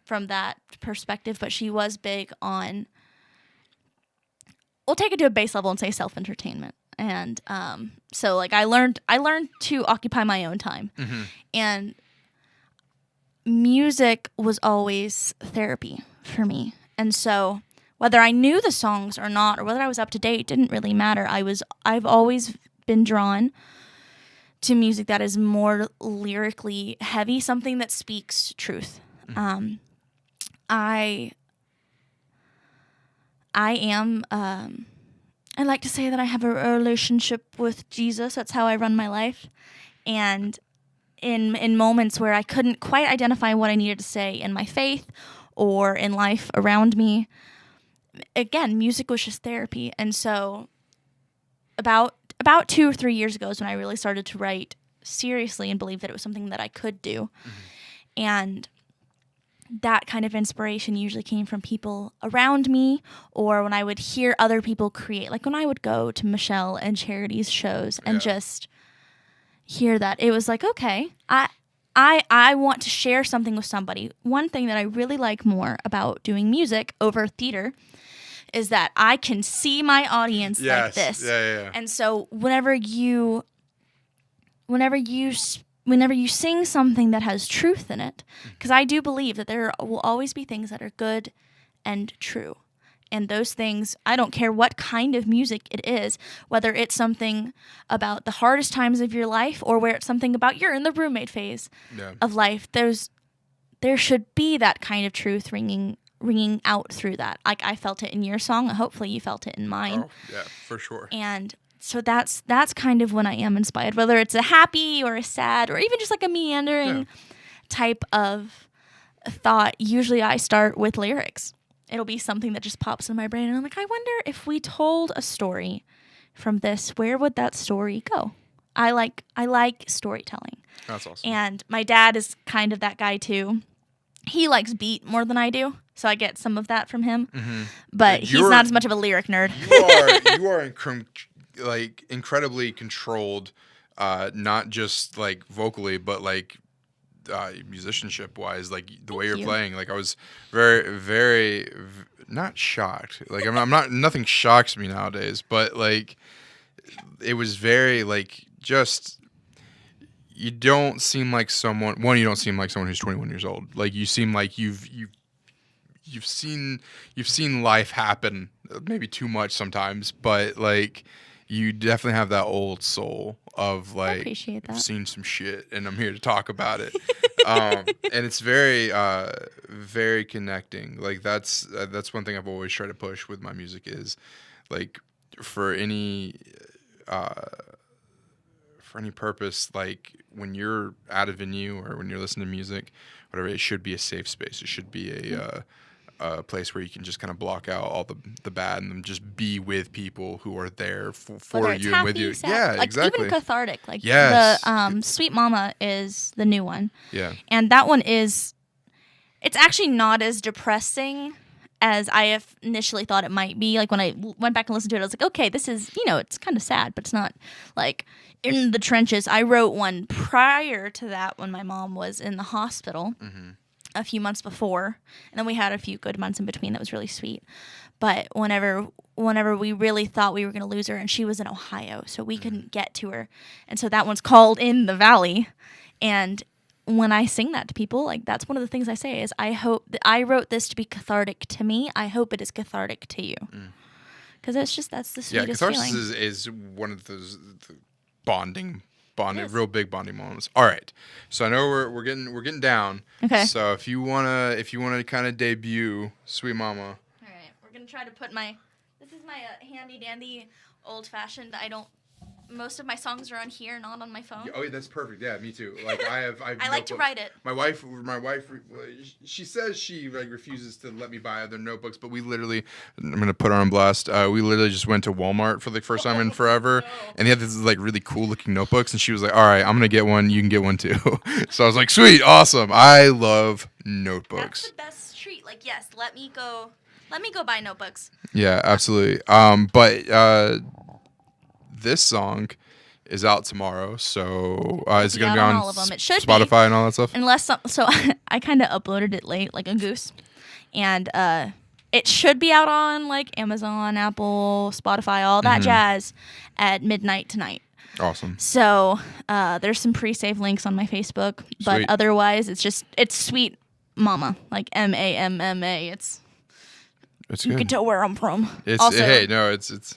from that perspective, but she was big on, we'll take it to a base level and say self-entertainment. And so like I learned to occupy my own time. And music was always therapy for me. And so whether I knew the songs or not, or whether I was up to date, didn't really matter. I've always been drawn to music that is more lyrically heavy, something that speaks truth. I like to say that I have a relationship with Jesus. That's how I run my life. And in moments where I couldn't quite identify what I needed to say in my faith or in life around me, again, music was just therapy. And so about 2 or 3 years ago is when I really started to write seriously and believe that it was something that I could do. And that kind of inspiration usually came from people around me, or when I would hear other people create, like when I would go to Michelle and Charity's shows and just hear that. It was like, okay, I want to share something with somebody. One thing that I really like more about doing music over theater is that I can see my audience like this. And so whenever you sing something that has truth in it, because I do believe that there will always be things that are good and true. And those things, I don't care what kind of music it is, whether it's something about the hardest times of your life or where it's something about you're in the roommate phase of life, there should be that kind of truth ringing out through that. Like I felt it in your song. Hopefully you felt it in mine. Oh, yeah, for sure. And so that's kind of when I am inspired, whether it's a happy or a sad or even just like a meandering type of thought. Usually I start with lyrics. It'll be something that just pops in my brain, and I'm like, I wonder if we told a story from this, where would that story go? I like storytelling. That's awesome. And my dad is kind of that guy too. He likes beat more than I do, so I get some of that from him. But he's not as much of a lyric nerd. You are like incredibly controlled, not just like vocally, but like musicianship wise, like the way you're playing. Like I was very, very not shocked. Like I'm not. Nothing shocks me nowadays, but like it was very like just. You don't seem like someone. One, you don't seem like someone who's 21 years old. Like you seem like you've seen life happen, maybe too much sometimes, but like you definitely have that old soul of like, I appreciate that. I've seen some shit and I'm here to talk about it. And it's very, very connecting. Like that's one thing I've always tried to push with my music is like for any purpose, like when you're at a venue or when you're listening to music, whatever, it should be a safe space. It should be a place where you can just kind of block out all the bad and just be with people who are there for you and with you. Sad, yeah, like exactly. Even cathartic. Like yes. the Sweet Mama is the new one. Yeah. And that one it's actually not as depressing as I initially thought it might be. Like when I went back and listened to it, I was like, okay, this is, it's kind of sad, but it's not like in the trenches. I wrote one prior to that when my mom was in the hospital a few months before. And then we had a few good months in between that was really sweet. But whenever we really thought we were going to lose her, and she was in Ohio, so we couldn't get to her. And so that one's called In the Valley. And when I sing that to people, like that's one of the things I say is I hope that I wrote this to be cathartic to me. I hope it is cathartic to you. Because that's the sweetest feeling. Catharsis is one of those bonding, yes. Real big bonding moments. All right, so I know we're getting down. Okay. So if you wanna kind of debut Sweet Mama. All right, we're gonna try to put this is my handy dandy old fashioned. I don't most of my songs are on here, not on my phone. Oh, yeah, that's perfect. Yeah, me too. Like I like to write it. My wife, she says she like refuses to let me buy other notebooks, but we literally, I'm gonna put her on blast. We literally just went to Walmart for the first time in forever, and they had this like really cool looking notebooks, and she was like, "All right, I'm gonna get one. You can get one too." So I was like, "Sweet, awesome." I love notebooks. That's the best treat. Like, yes, let me go buy notebooks. Yeah, absolutely. But this song is out tomorrow, so is it going to be on all of them? It should Spotify and all that stuff? So I kind of uploaded it late, like a goose, and it should be out on like Amazon, Apple, Spotify, all that jazz at midnight tonight. Awesome. So there's some pre-save links on my Facebook, but Sweet. Otherwise it's Sweet Mama, like MAMMA. It's you good. can tell where I'm from. It's also, it's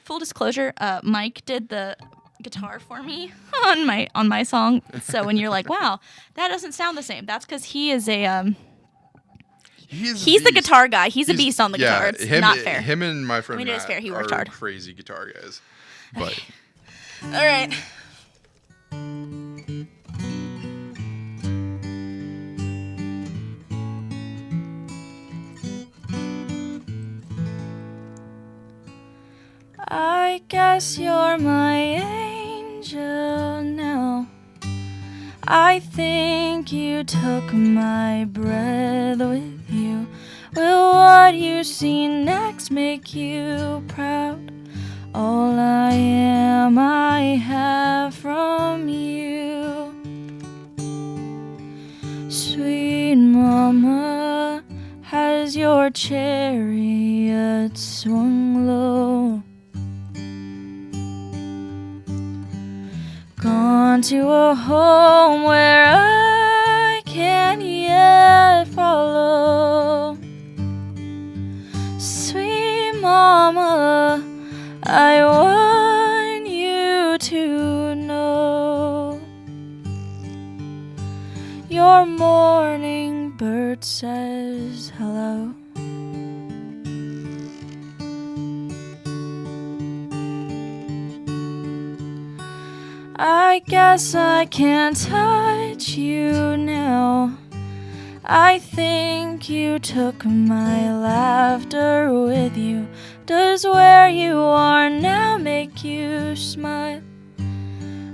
full disclosure, Mike did the guitar for me on my song. So when you're like, wow, that doesn't sound the same, that's because he is a he's the guitar guy. He's a beast on the guitar. It's not fair. Him and my friend I mean, it is fair. He worked are hard. crazy guitar guys. But All right. I guess you're my angel now. I think you took my breath with you. Will what you see next make you proud? All I am, I have from you. Sweet mama, has your chariot swung low? Gone to a home where I can't yet follow. Sweet mama, I want you to know. Your morning bird says hello. I guess I can't touch you now. I think you took my laughter with you. Does where you are now make you smile?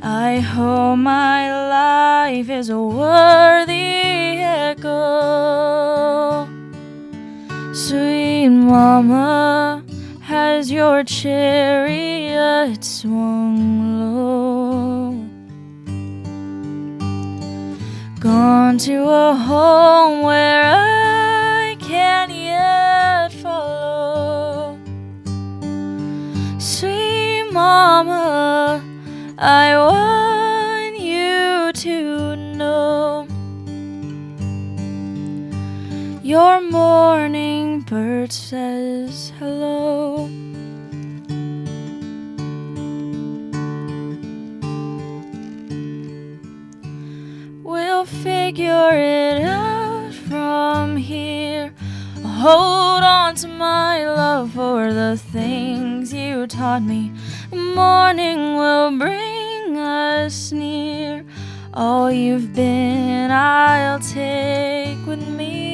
I hope my life is a worthy echo. Sweet mama, has your chariot swung low? Gone to a home where I can't yet follow. Sweet mama, I want you to know. Your morning bird says hello. We'll figure it out from here. Hold on to my love for the things you taught me. The morning will bring us near. All you've been, I'll take with me.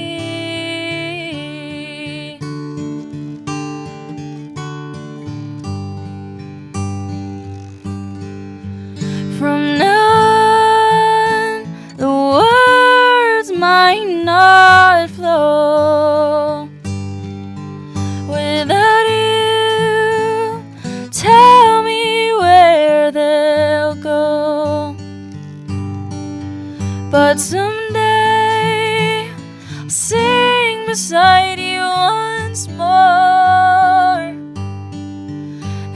From now on, the words might not flow without you. Tell me where they'll go. But someday I'll sing beside you once more.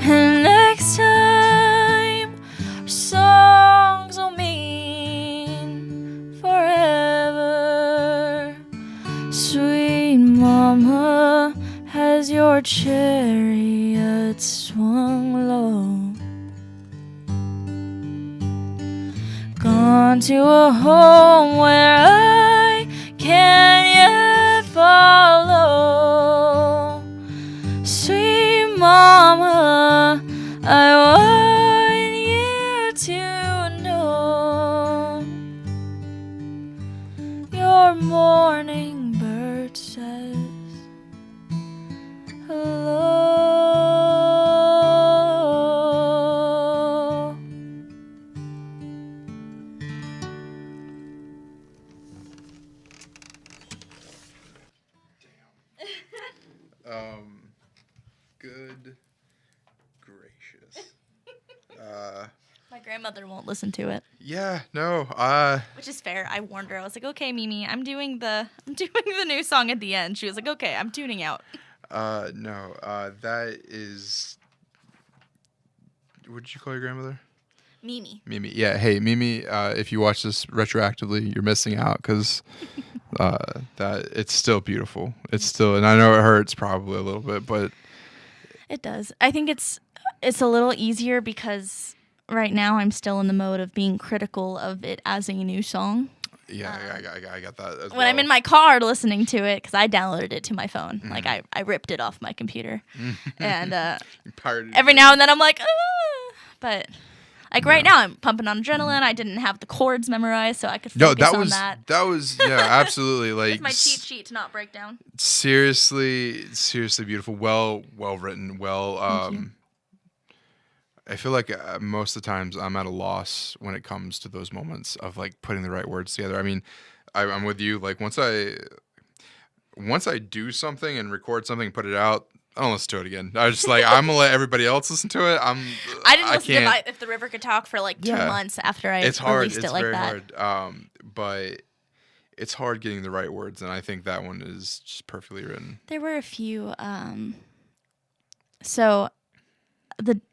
And next time our songs will mean forever. Sweet mama, has your chariot swung low? Gone to a home where I can't yet follow. Sweet mama, I want Your morning bird says hello. Good gracious. My grandmother won't listen to it, Yeah, no. which is fair. I warned her. I was like, "Okay, Mimi, I'm doing the new song at the end." She was like, "Okay, I'm tuning out." No. That is. What did you call your grandmother? Mimi. Mimi. Yeah. Hey, Mimi. If you watch this retroactively, you're missing out because that it's still beautiful. It's still, and I know it hurts probably a little bit, but It does. I think it's a little easier because right now I'm still in the mode of being critical of it as a new song. yeah, I got that as When I'm in my car listening to it, because I downloaded it to my phone, like I ripped it off my computer, and every now and then I'm like, but like right now I'm pumping on adrenaline. I didn't have the chords memorized, so I could focus on that. That was yeah, absolutely like It's my cheat sheet to not break down. seriously beautiful, well written, well. Thank you. I feel like most of the times I'm at a loss when it comes to those moments of like putting the right words together. I mean, I'm with you. Like once I do something and record something and put it out, I don't listen to it again. I was just like, I'm gonna let everybody else listen to it. I didn't listen to If the River Could Talk for like 2 months after I it's hard. released It's it like very that. hard. But it's hard getting the right words, and I think that one is just perfectly written. There were a few. So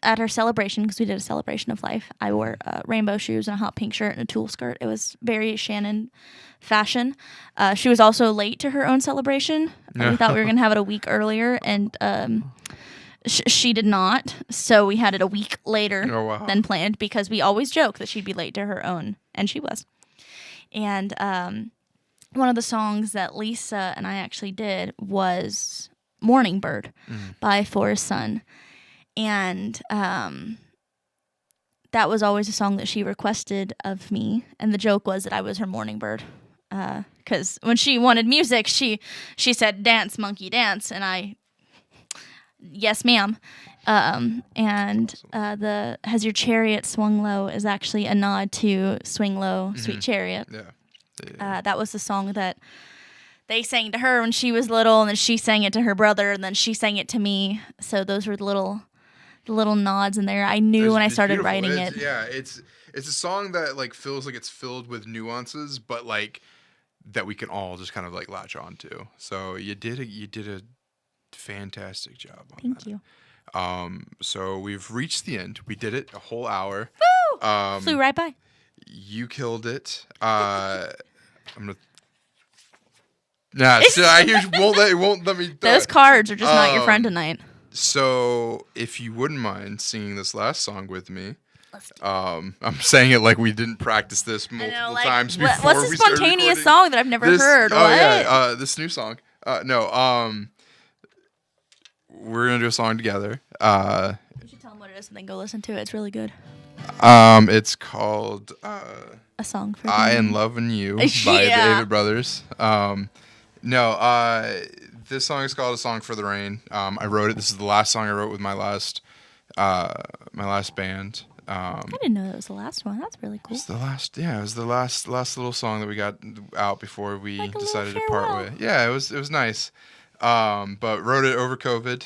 at our celebration, because we did a celebration of life, I wore rainbow shoes and a hot pink shirt and a tulle skirt. It was very Shannon fashion. She was also late to her own celebration. We thought we were going to have it a week earlier, and she did not. So we had it a week later than planned because we always joke that she'd be late to her own, and she was. And one of the songs that Lisa and I actually did was Morning Bird by Forrest Sun. And that was always a song that she requested of me. And the joke was that I was her morning bird. Because when she wanted music, she said, "Dance, monkey, dance." And I, "Yes, ma'am." And the "Has Your Chariot Swung Low" is actually a nod to Swing Low, Sweet Chariot. Yeah. That was the song that they sang to her when she was little, and then she sang it to her brother, and then she sang it to me. So those were the little nods in there. I knew when I started writing it. Yeah, it's a song that like feels like it's filled with nuances, but like that we can all just kind of like latch on to. So you did a fantastic job on that. Thank you. So we've reached the end. We did it a whole hour. Woo! Flew right by. You killed it. I'm gonna. Nah, so I hear won't let me. Those cards are just not your friend tonight. So, if you wouldn't mind singing this last song with me, I'm saying it like we didn't practice this multiple times before. What's the we started spontaneous recording. song that I've never heard? Oh what? yeah, this new song. We're gonna do a song together. You should tell them what it is and then go listen to it. It's really good. It's called A Song for "I Me. and Lovin' You" by the Avett Brothers. This song is called "A Song for the Rain." I wrote it. This is the last song I wrote with my last band. I didn't know that was the last one. That's really cool. It was the last little song that we got out before we Like a decided to little part farewell. with. Yeah, it was nice. But wrote it over COVID.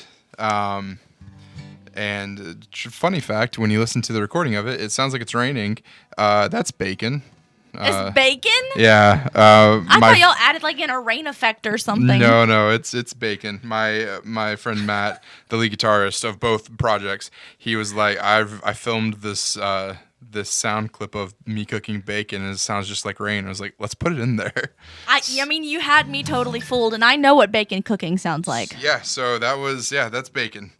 And funny fact, when you listen to the recording of it, it sounds like it's raining. That's bacon. It's bacon? Yeah. I thought y'all added like in a rain effect or something. No, it's bacon. My friend Matt, the lead guitarist of both projects, he was like, I filmed this sound clip of me cooking bacon, and it sounds just like rain. I was like, let's put it in there. I mean, you had me totally fooled, and I know what bacon cooking sounds like. Yeah, so that's bacon.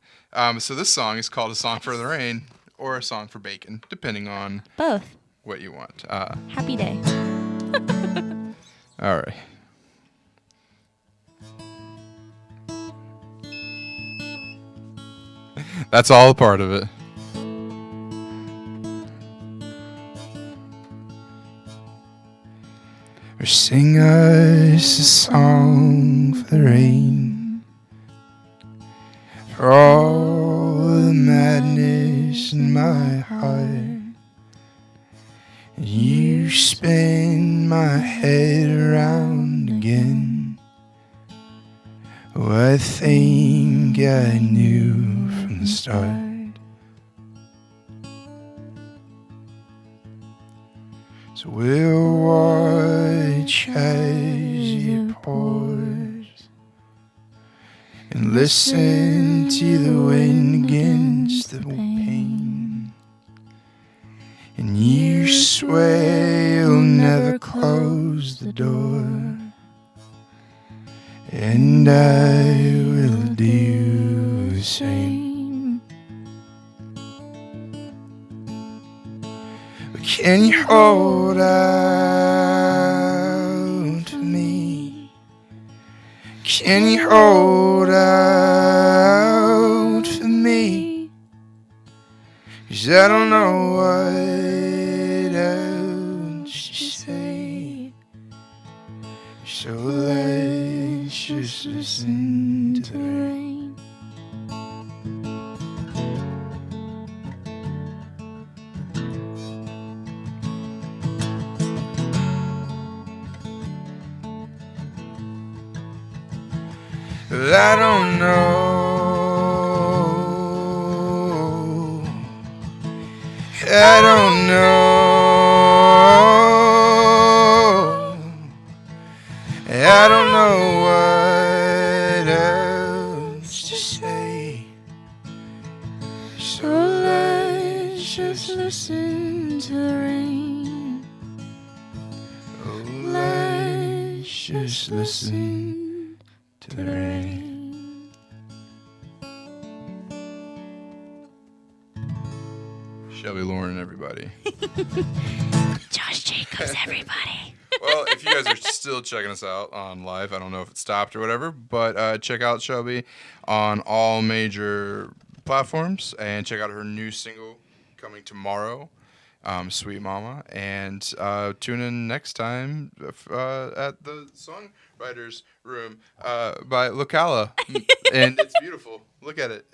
So this song is called "A Song for the Rain" or "A Song for Bacon," depending on Both. what you want. Happy day. All right. That's all a part of it. or sing us a song for the rain, for all the madness in my heart. You spin my head around again. Oh, I think I knew from the start. So we'll watch as it pours and listen to the wind against the pane. And you swear you'll never close the door, and I will do the same. But can you hold out for me? Can you hold out for me? 'Cause I don't know what else to say. So let's just listen to the rain. Well, I don't know. I don't know. I don't know what else to say. So let's just listen to the rain. Oh, let's just listen to the rain. Shelby Lauren, everybody. Josh Jacobs, everybody. Well, if you guys are still checking us out on live, I don't know if it stopped or whatever, but check out Shelby on all major platforms and check out her new single coming tomorrow, Sweet Mama. And tune in next time at the Songwriters Room by Locala. And it's beautiful. Look at it. It's